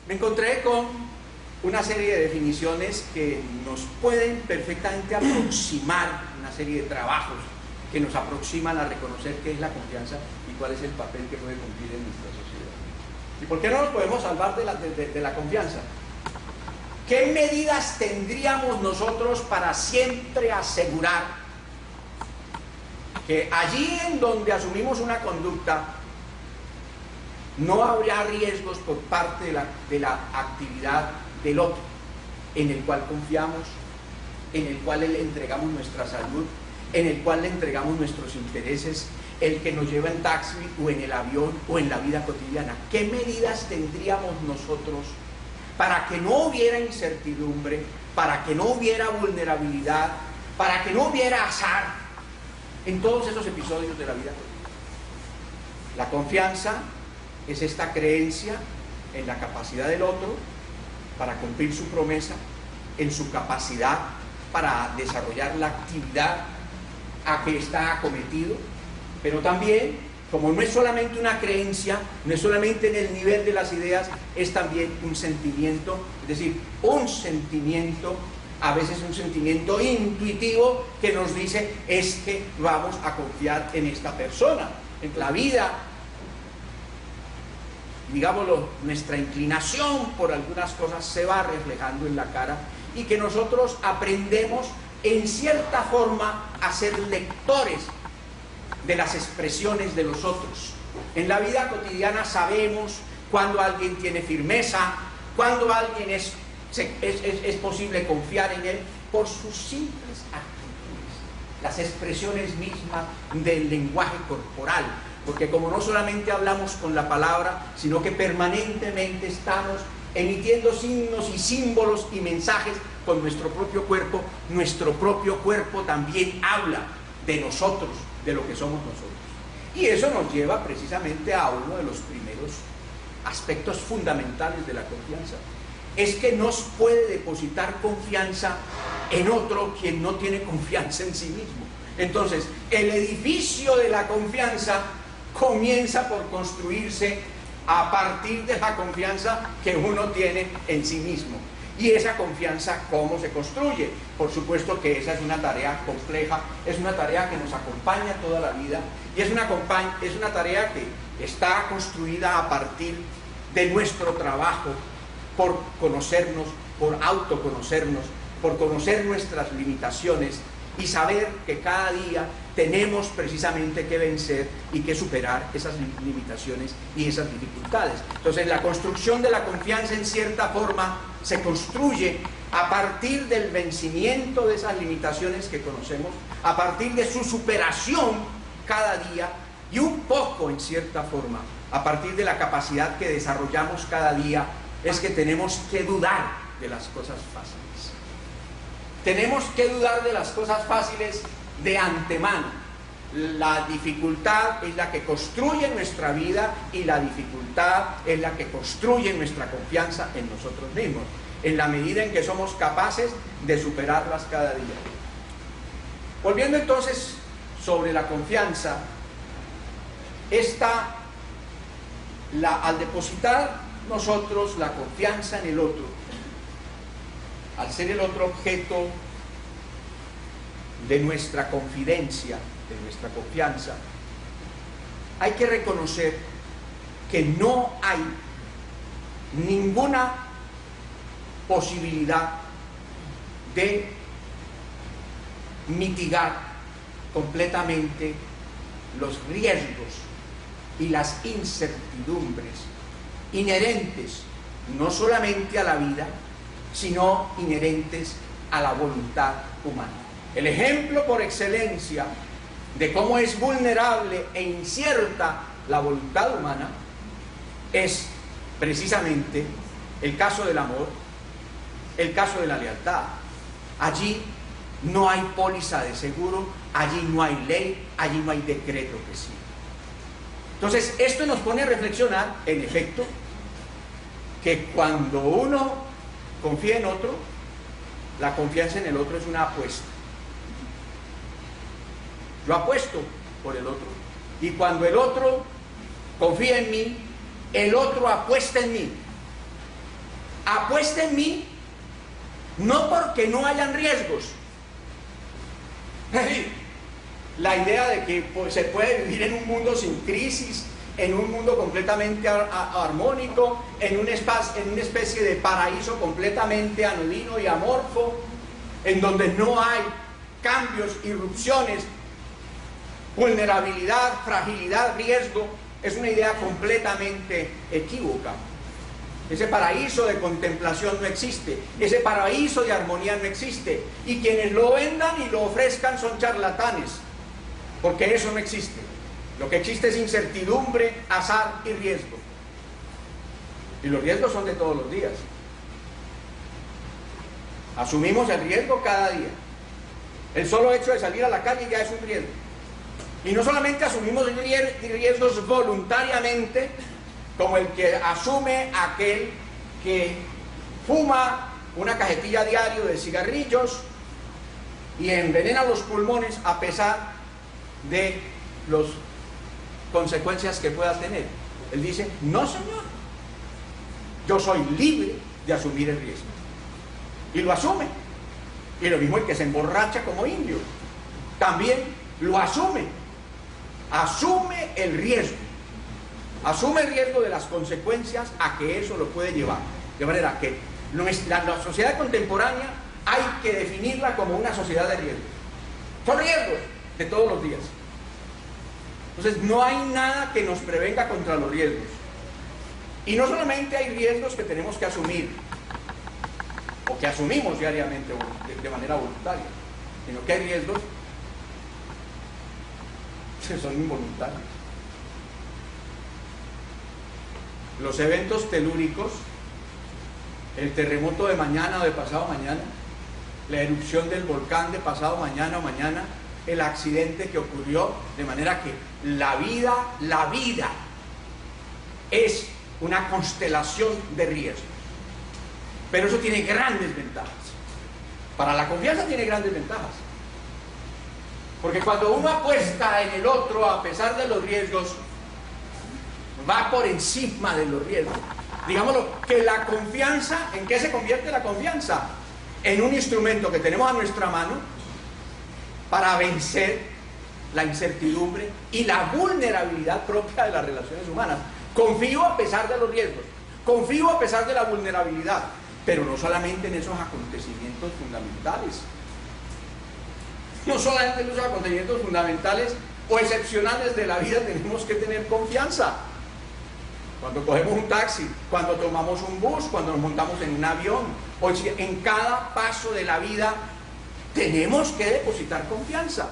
me encontré con una serie de definiciones que nos pueden perfectamente aproximar, una serie de trabajos que nos aproximan a reconocer qué es la confianza y cuál es el papel que puede cumplir en nuestra sociedad. ¿Y por qué no nos podemos salvar de la confianza? ¿Qué medidas tendríamos nosotros para siempre asegurar que allí en donde asumimos una conducta no habrá riesgos por parte de la actividad del otro, en el cual confiamos, en el cual le entregamos nuestra salud, en el cual le entregamos nuestros intereses, el que nos lleva en taxi o en el avión o en la vida cotidiana? ¿Qué medidas tendríamos nosotros para que no hubiera incertidumbre, para que no hubiera vulnerabilidad, para que no hubiera azar en todos esos episodios de la vida cotidiana? La confianza es esta creencia en la capacidad del otro para cumplir su promesa, en su capacidad para desarrollar la actividad a que está acometido, pero también, como no es solamente una creencia, no es solamente en el nivel de las ideas, es también un sentimiento, es decir, un sentimiento, a veces un sentimiento intuitivo que nos dice, es que vamos a confiar en esta persona. En la vida, digámoslo, nuestra inclinación por algunas cosas se va reflejando en la cara y que nosotros aprendemos en cierta forma a ser lectores de las expresiones de los otros. En la vida cotidiana sabemos cuando alguien tiene firmeza, cuando alguien es posible confiar en él por sus simples actitudes, las expresiones mismas del lenguaje corporal, porque como no solamente hablamos con la palabra, sino que permanentemente estamos emitiendo signos y símbolos y mensajes con nuestro propio cuerpo también habla de nosotros, de lo que somos nosotros. Y eso nos lleva precisamente a uno de los primeros aspectos fundamentales de la confianza. Es que no puede depositar confianza en otro quien no tiene confianza en sí mismo. Entonces, el edificio de la confianza comienza por construirse a partir de la confianza que uno tiene en sí mismo. Y esa confianza, ¿cómo se construye? Por supuesto que esa es una tarea compleja, es una tarea que nos acompaña toda la vida y es una tarea que está construida a partir de nuestro trabajo por conocernos, por autoconocernos, por conocer nuestras limitaciones y saber que cada día tenemos precisamente que vencer y que superar esas limitaciones y esas dificultades. Entonces, la construcción de la confianza en cierta forma se construye a partir del vencimiento de esas limitaciones que conocemos, a partir de su superación cada día y un poco, en cierta forma, a partir de la capacidad que desarrollamos cada día, es que tenemos que dudar de las cosas fáciles. Tenemos que dudar de las cosas fáciles de antemano. La dificultad es la que construye nuestra vida y la dificultad es la que construye nuestra confianza en nosotros mismos, en la medida en que somos capaces de superarlas cada día. Volviendo entonces sobre la confianza, al depositar nosotros la confianza en el otro, al ser el otro objeto de nuestra confidencia, de nuestra confianza, hay que reconocer que no hay ninguna posibilidad de mitigar completamente los riesgos y las incertidumbres inherentes no solamente a la vida, sino inherentes a la voluntad humana. El ejemplo por excelencia de cómo es vulnerable e incierta la voluntad humana es precisamente el caso del amor, el caso de la lealtad. Allí no hay póliza de seguro, allí no hay ley, allí no hay decreto que sí. Entonces, esto nos pone a reflexionar, en efecto, que cuando uno confía en otro, la confianza en el otro es una apuesta. Yo apuesto por el otro, y cuando el otro confía en mí, el otro apuesta en mí. apueste en mí, no porque no hayan riesgos. La idea de que pues, se puede vivir en un mundo sin crisis, en un mundo completamente armónico, en una especie de paraíso completamente anodino y amorfo, en donde no hay cambios, irrupciones, vulnerabilidad, fragilidad, riesgo, es una idea completamente equívoca. Ese paraíso de contemplación no existe, ese paraíso de armonía no existe, y quienes lo vendan y lo ofrezcan son charlatanes, porque eso no existe. Lo que existe es incertidumbre, azar y riesgo, y los riesgos son de todos los días. Asumimos el riesgo cada día. El solo hecho de salir a la calle ya es un riesgo. Y no solamente asumimos riesgos voluntariamente, como el que asume aquel que fuma una cajetilla diario de cigarrillos y envenena los pulmones a pesar de las consecuencias que pueda tener. Él dice, no señor, yo soy libre de asumir el riesgo. Y lo asume. Y lo mismo el que se emborracha como indio, también lo asume. Asume el riesgo. Asume el riesgo de las consecuencias a que eso lo puede llevar. De manera que la sociedad contemporánea hay que definirla como una sociedad de riesgos. Son riesgos de todos los días. Entonces no hay nada que nos prevenga contra los riesgos. Y no solamente hay riesgos que tenemos que asumir, o que asumimos diariamente de manera voluntaria, sino que hay riesgos que son involuntarios. Los eventos telúricos, el terremoto de mañana o de pasado mañana, la erupción del volcán de pasado mañana o mañana, el accidente que ocurrió, de manera que la vida es una constelación de riesgos. Pero eso tiene grandes ventajas. Para la confianza tiene grandes ventajas. Porque cuando uno apuesta en el otro, a pesar de los riesgos, va por encima de los riesgos. Digámoslo, que la confianza, ¿en qué se convierte la confianza? En un instrumento que tenemos a nuestra mano para vencer la incertidumbre y la vulnerabilidad propia de las relaciones humanas. Confío a pesar de los riesgos, confío a pesar de la vulnerabilidad, pero no solamente en esos acontecimientos fundamentales. No solamente en esos acontecimientos fundamentales o excepcionales de la vida tenemos que tener confianza. Cuando cogemos un taxi, cuando tomamos un bus, cuando nos montamos en un avión, o en cada paso de la vida tenemos que depositar confianza.